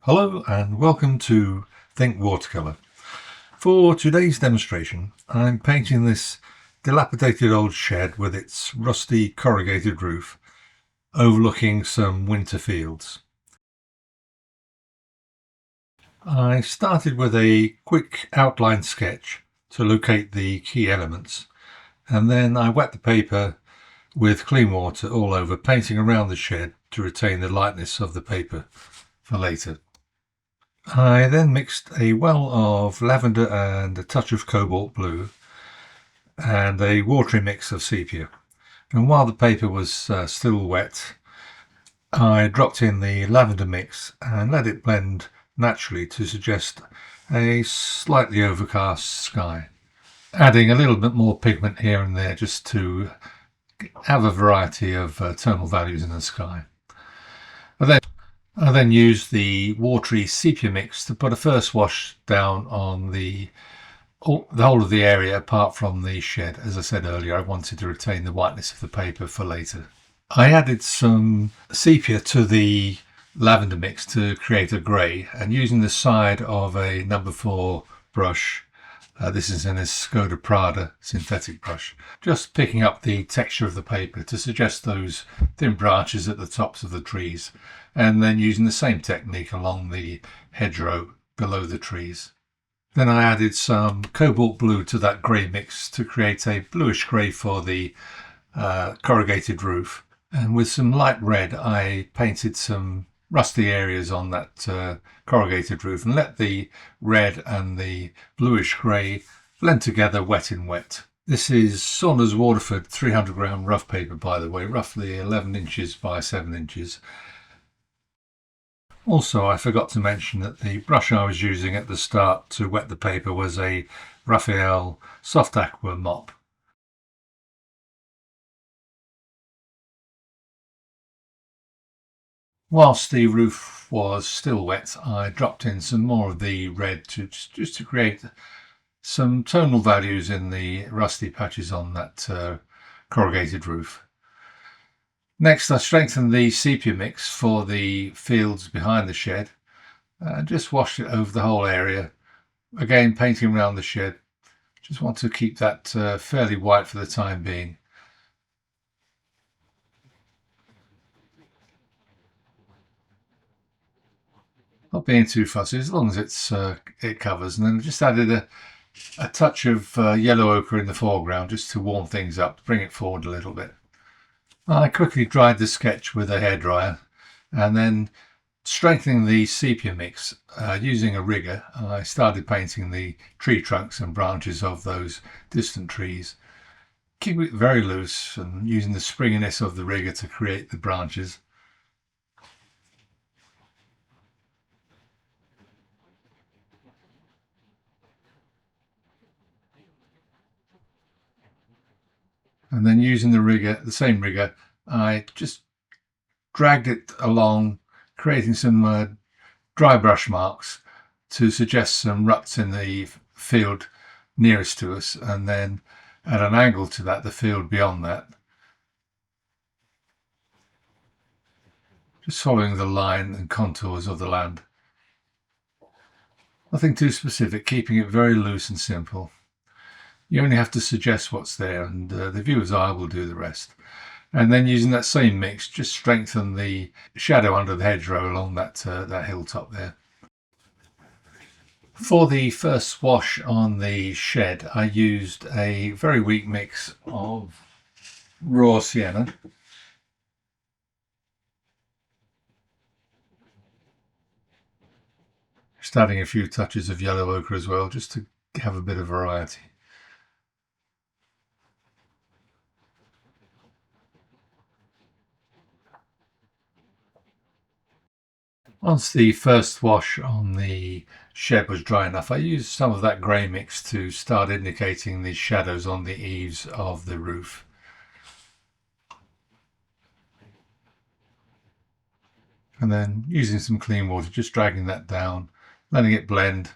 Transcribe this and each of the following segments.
Hello and welcome to Think Watercolour. For today's demonstration, I'm painting this dilapidated old shed with its rusty corrugated roof overlooking some winter fields. I started with a quick outline sketch to locate the key elements, and then I wet the paper with clean water all over, painting around the shed to retain the lightness of the paper for later. I then mixed a well of lavender and a touch of cobalt blue and a watery mix of sepia. And while the paper was still wet, I dropped in the lavender mix and let it blend naturally to suggest a slightly overcast sky, adding a little bit more pigment here and there just to have a variety of tonal values in the sky. I then used the watery sepia mix to put a first wash down on the whole of the area apart from the shed. As I said earlier, I wanted to retain the whiteness of the paper for later. I added some sepia to the lavender mix to create a grey, and using the side of a number 4 brush, this is an Skoda Prada synthetic brush, just picking up the texture of the paper to suggest those thin branches at the tops of the trees, and then using the same technique along the hedgerow below the trees. Then I added some cobalt blue to that grey mix to create a bluish grey for the corrugated roof, and with some light red I painted some rusty areas on that corrugated roof and let the red and the bluish grey blend together wet in wet. This is Saunders Waterford 300 gram rough paper, by the way, roughly 11 inches by 7 inches. Also, I forgot to mention that the brush I was using at the start to wet the paper was a Raphael Soft Aqua mop. Whilst the roof was still wet, I dropped in some more of the red just to create some tonal values in the rusty patches on that corrugated roof. Next, I strengthened the sepia mix for the fields behind the shed and just washed it over the whole area. Again, painting around the shed. Just want to keep that fairly white for the time being. Not being too fussy, as long as it covers. And then just added a touch of yellow ochre in the foreground just to warm things up, to bring it forward a little bit. I quickly dried the sketch with a hairdryer, and then strengthening the sepia mix using a rigger, I started painting the tree trunks and branches of those distant trees. Keep it very loose and using the springiness of the rigger to create the branches. And then using the same rigger, I just dragged it along, creating some dry brush marks to suggest some ruts in the field nearest to us, and then at an angle to that, the field beyond that. Just following the line and contours of the land. Nothing too specific, keeping it very loose and simple. You only have to suggest what's there, and the viewer's eye will do the rest. And then using that same mix, just strengthen the shadow under the hedgerow along that hilltop there. For the first wash on the shed, I used a very weak mix of raw sienna, just adding a few touches of yellow ochre as well, just to have a bit of variety. Once the first wash on the shed was dry enough, I used some of that grey mix to start indicating the shadows on the eaves of the roof. And then using some clean water, just dragging that down, letting it blend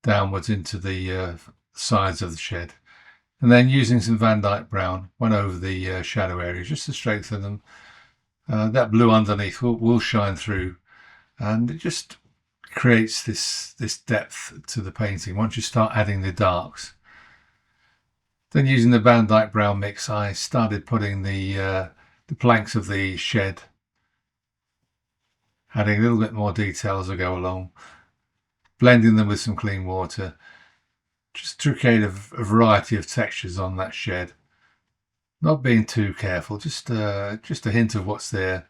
downwards into the sides of the shed. And then using some Van Dyke brown, went over the shadow areas just to strengthen them. That blue underneath will shine through, and it just creates this depth to the painting once you start adding the darks. Then using the Van Dyke brown mix, I started putting the planks of the shed, adding a little bit more detail as I go along, blending them with some clean water, just to create a variety of textures on that shed. Not being too careful, just a hint of what's there,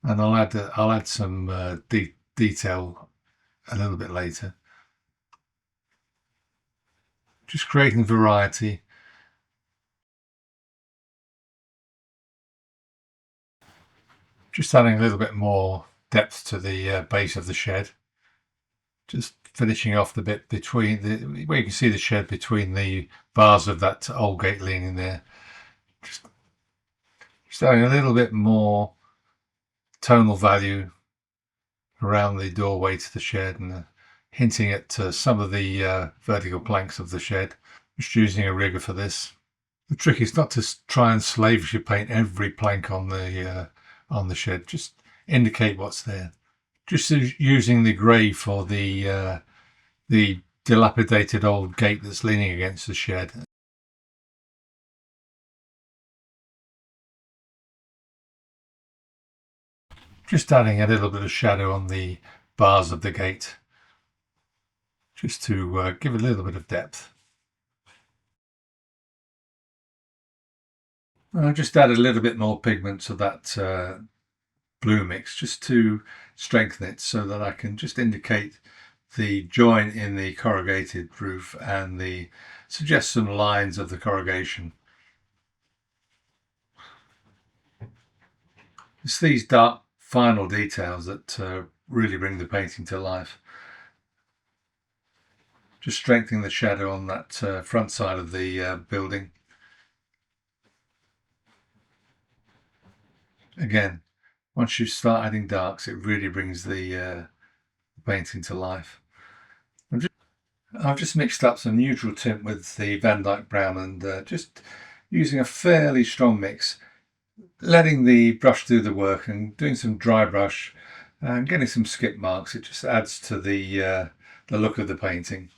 and I'll add some detail a little bit later. Just creating variety. Just adding a little bit more depth to the base of the shed. Just finishing off the bit between where you can see the shed between the bars of that old gate leaning there. Just adding a little bit more tonal value around the doorway to the shed, and hinting at some of the vertical planks of the shed. Just using a rigger for this. The trick is not to try and slavishly paint every plank on the shed. Just indicate what's there. Just using the grey for the dilapidated old gate that's leaning against the shed. Just adding a little bit of shadow on the bars of the gate, just to give a little bit of depth. I just add a little bit more pigment to that blue mix, just to strengthen it, so that I can just indicate the joint in the corrugated roof and suggest some lines of the corrugation. It's these dark final details that really bring the painting to life. Just strengthening the shadow on that front side of the building. Again, once you start adding darks, it really brings the painting to life. I've just mixed up some neutral tint with the Van Dyke brown, and just using a fairly strong mix, letting the brush do the work and doing some dry brush and getting some skip marks. It just adds to the look of the painting.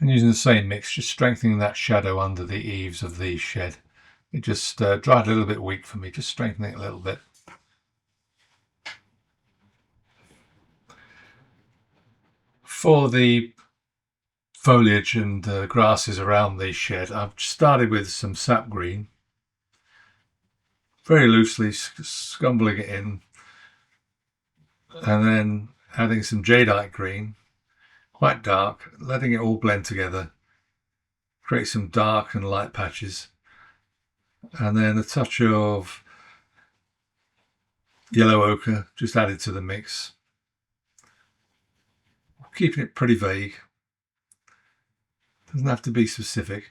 And using the same mix, just strengthening that shadow under the eaves of the shed. It just dried a little bit weak for me, just strengthening it a little bit. For the foliage and grasses around the shed, I've started with some sap green, very loosely scumbling it in, and then adding some jadeite green, quite dark, letting it all blend together, create some dark and light patches, and then a touch of yellow ochre just added to the mix, keeping it pretty vague. Doesn't have to be specific.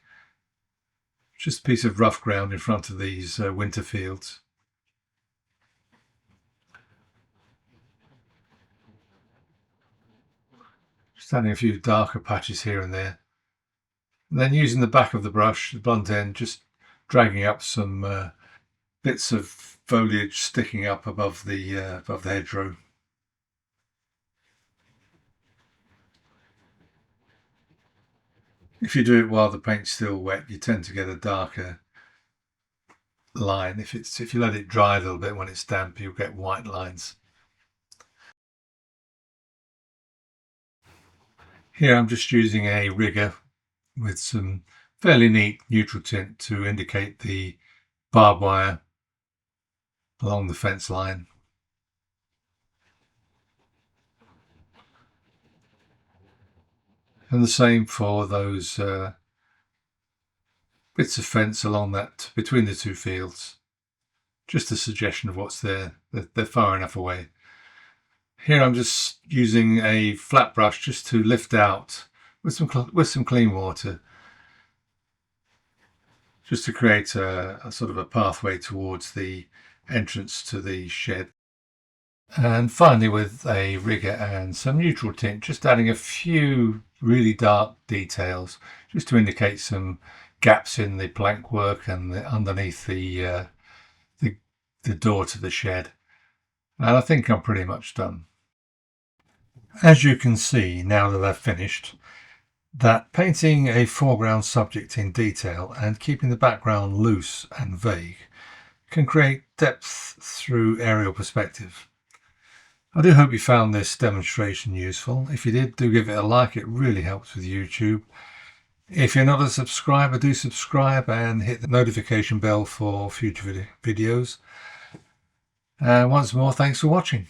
Just a piece of rough ground in front of these winter fields. Just adding a few darker patches here and there. And then using the back of the brush, the blunt end, just dragging up some bits of foliage sticking up above the hedgerow. If you do it while the paint's still wet, you tend to get a darker line. If you let it dry a little bit when it's damp, you'll get white lines. Here I'm just using a rigger with some fairly neat neutral tint to indicate the barbed wire along the fence line. And the same for those bits of fence along that between the two fields. Just a suggestion of what's there. They're far enough away. Here I'm just using a flat brush just to lift out with some clean water, just to create a sort of a pathway towards the entrance to the shed. And finally, with a rigger and some neutral tint, just adding a few really dark details just to indicate some gaps in the plank work and underneath the door to the shed. And I think I'm pretty much done. As you can see now that I've finished, that painting a foreground subject in detail and keeping the background loose and vague can create depth through aerial perspective. I do hope you found this demonstration useful. If you did, do give it a like, it really helps with YouTube. If you're not a subscriber, do subscribe and hit the notification bell for future videos. And once more, thanks for watching.